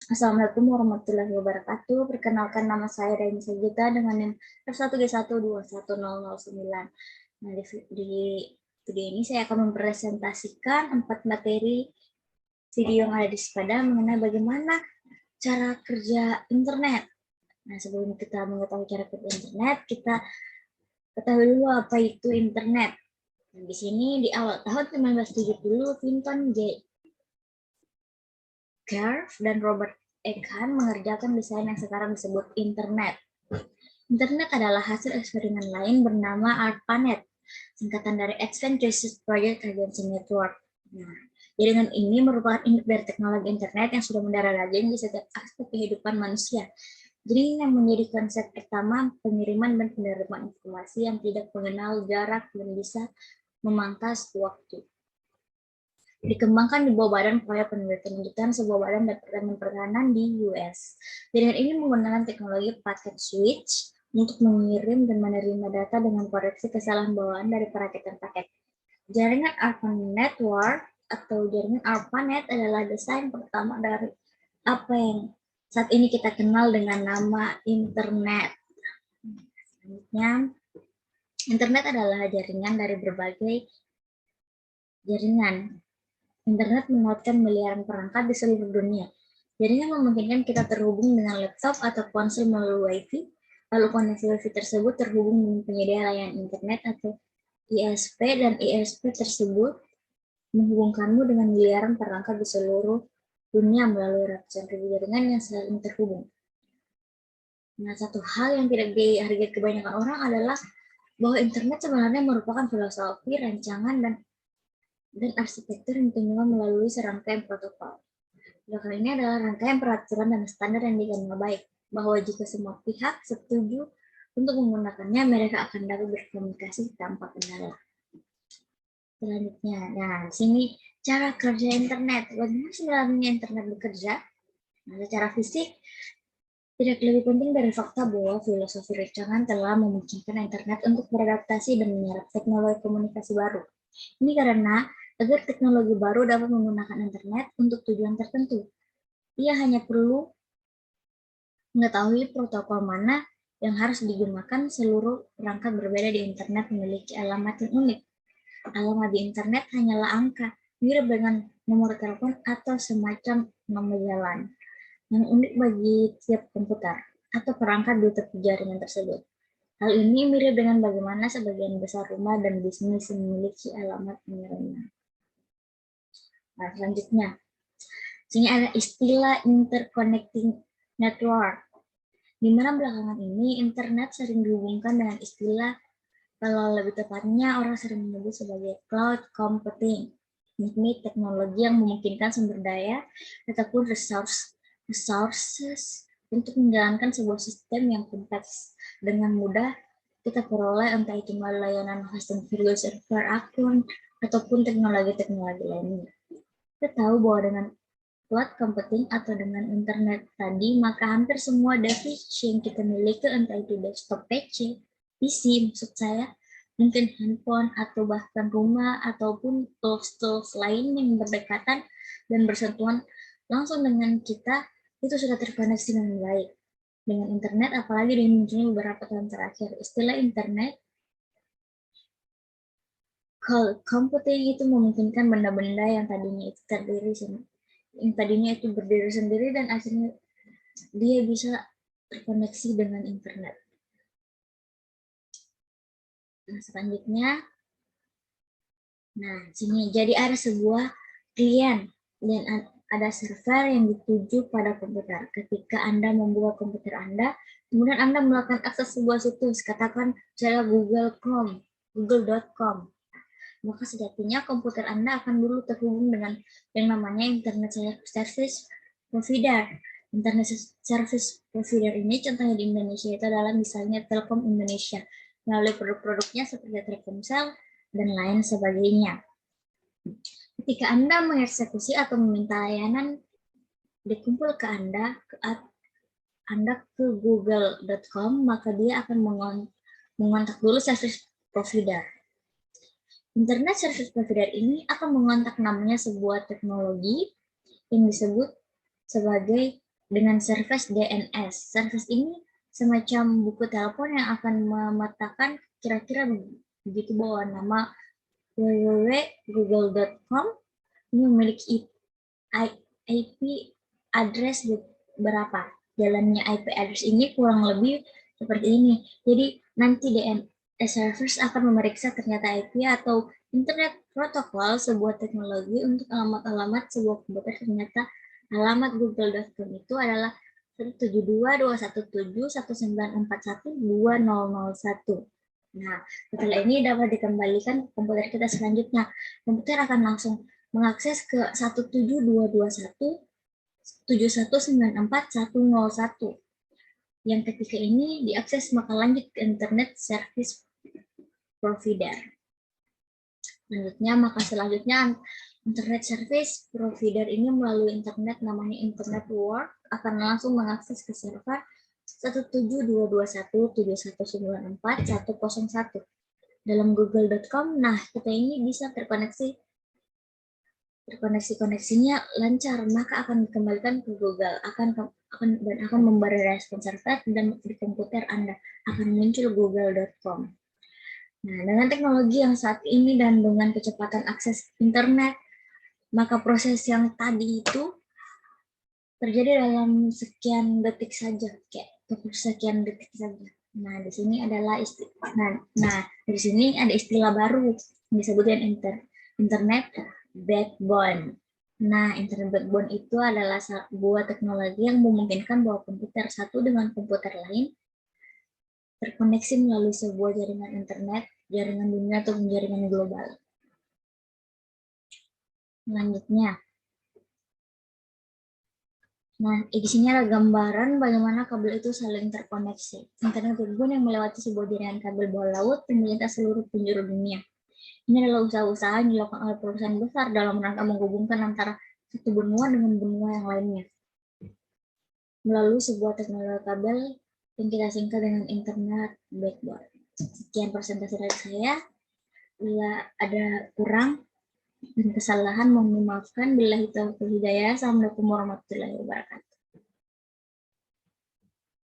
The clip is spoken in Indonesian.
Assalamualaikum warahmatullahi wabarakatuh. Perkenalkan nama saya Raini Sagita dengan NIM F1G1211009. Nah, di video ini saya akan mempresentasikan 4 materi video yang ada di sepada mengenai bagaimana cara kerja internet. Nah, sebelum kita mengetahui cara kerja internet, kita ketahui dulu apa itu internet. Nah, di sini di awal tahun 1970, Vinton J. Cerf dan Robert Egan mengerjakan desain yang sekarang disebut internet. Internet adalah hasil eksperimen lain bernama ARPANET, singkatan dari Advanced Research Project Agency Network. Nah, jaringan ini merupakan induk dari teknologi internet yang sudah mendarah daging di setiap aspek kehidupan manusia. Jaringan yang menjadi konsep pertama pengiriman dan penerimaan informasi yang tidak mengenal jarak dan bisa memangkas waktu. Dikembangkan di bawah Badan Proyek Penelitian Lanjutan sebuah badan Departemen Pertahanan di US. Jaringan ini menggunakan teknologi packet switch untuk mengirim dan menerima data dengan koreksi kesalahan bawaan dari perakitan paket. Jaringan ARPANET Network atau jaringan ARPANET adalah desain pertama dari apa yang saat ini kita kenal dengan nama internet. Selanjutnya, internet adalah jaringan dari berbagai jaringan. Internet menguatkan miliaran perangkat di seluruh dunia. Jaringan memungkinkan kita terhubung dengan laptop atau ponsel melalui Wi-Fi, lalu koneksi Wi-Fi tersebut terhubung dengan penyedia layanan internet atau ISP, dan ISP tersebut menghubungkanmu dengan miliaran perangkat di seluruh dunia melalui ratusan ribu jaringan yang saling terhubung. Nah, satu hal yang tidak dihargai kebanyakan orang adalah bahwa internet sebenarnya merupakan filosofi, rancangan, dan arsitektur yang ditunjukkan melalui serangkaian protokol. Protokol ini adalah rangkaian peraturan dan standar yang dikenal baik, bahwa jika semua pihak setuju untuk menggunakannya, mereka akan dapat berkomunikasi tanpa kendala. Selanjutnya, nah sini cara kerja internet. Bagaimana sebenarnya internet bekerja? Nah, secara fisik, tidak lebih penting dari fakta bahwa filosofi rancangan telah memungkinkan internet untuk beradaptasi dan menyerap teknologi komunikasi baru. Ini karena agar teknologi baru dapat menggunakan internet untuk tujuan tertentu, ia hanya perlu mengetahui protokol mana yang harus digunakan. Seluruh perangkat berbeda di internet memiliki alamat yang unik. Alamat di internet hanyalah angka, mirip dengan nomor telepon atau semacam nama jalan, yang unik bagi tiap komputer atau perangkat di tepi jaringan tersebut. Hal ini mirip dengan bagaimana sebagian besar rumah dan bisnis memiliki alamat pengiriman. Nah, selanjutnya, sini ada istilah interconnecting network, di mana belakangan ini internet sering dihubungkan dengan istilah, kalau lebih tepatnya orang sering menyebut sebagai cloud computing, yakni teknologi yang memungkinkan sumber daya ataupun resources untuk menjalankan sebuah sistem yang kompleks dengan mudah kita peroleh, entah itu melalui layanan hosting virtual server akun ataupun teknologi-teknologi lainnya. Kita tahu bahwa dengan cloud computing atau dengan internet tadi, maka hampir semua device yang kita miliki, entah itu desktop PC maksud saya, mungkin handphone, atau bahkan rumah, ataupun tools-tools lain yang berdekatan dan bersentuhan langsung dengan kita, itu sudah terkoneksi dengan baik dengan internet. Apalagi di munculnya beberapa tahun terakhir istilah internet cloud computing itu memungkinkan benda-benda yang tadinya itu berdiri sendiri dan akhirnya dia bisa terkoneksi dengan internet. Nah, selanjutnya, nah sini jadi ada sebuah klien dan ada server yang dituju pada komputer. Ketika Anda membuka komputer Anda, kemudian Anda melakukan akses sebuah situs, katakan saya google.com, maka sejatinya komputer Anda akan dulu terhubung dengan yang namanya Internet Service Provider. Internet Service Provider ini contohnya di Indonesia itu adalah misalnya Telkom Indonesia, melalui produk-produknya seperti Telkomsel dan lain sebagainya. Ketika Anda mengeksekusi atau meminta layanan dikumpul ke Anda ke google.com, maka dia akan mengontak dulu service provider. Internet Service Provider ini akan mengontak namanya sebuah teknologi yang disebut sebagai dengan service DNS. Service ini semacam buku telepon yang akan memetakan kira-kira begitu bahwa nama www.google.com ini memiliki IP address berapa. Jalannya IP address ini kurang lebih seperti ini. Jadi nanti DNS servers akan memeriksa ternyata IP atau Internet Protocol sebuah teknologi untuk alamat-alamat sebuah komputer. Ternyata alamat google.com itu adalah 172.217.1941.2001. Nah, setelah ini dapat dikembalikan ke komputer kita selanjutnya. Komputer akan langsung mengakses ke 172.217.1941.101. Yang ketika ini diakses maka lanjut ke Internet Service Provider. Selanjutnya Internet Service Provider ini melalui internet namanya Internet World akan langsung mengakses ke server 172.217.1941.101 dalam google.com. Nah, kita ini bisa koneksinya lancar, maka akan dikembalikan ke Google, akan memberi respon server dan di komputer Anda akan muncul google.com. Nah, dengan teknologi yang saat ini dan dengan kecepatan akses internet, maka proses yang tadi itu terjadi dalam sekian detik saja, sekian detik saja. Nah, di sini adalah di sini ada istilah baru yang disebutkan internet backbone. Nah, internet backbone itu adalah sebuah teknologi yang memungkinkan bahwa komputer satu dengan komputer lain terkoneksi melalui sebuah jaringan internet, jaringan dunia atau jaringan global. Selanjutnya, nah, di sini ada gambaran bagaimana kabel itu saling terkoneksi. Internet backbone yang melewati sebuah jaringan kabel bawah laut pemerintah seluruh penjuru dunia. Ini adalah usaha-usaha yang dilakukan oleh perusahaan besar dalam rangka menghubungkan antara satu benua dengan benua yang lainnya melalui sebuah teknologi kabel yang kita singkat dengan internet backbone. Sekian presentasi dari saya. Bila ada kurang dan kesalahan mohon dimaafkan. Billahi taufiq wal hidayah. Assalamualaikum warahmatullahi wabarakatuh.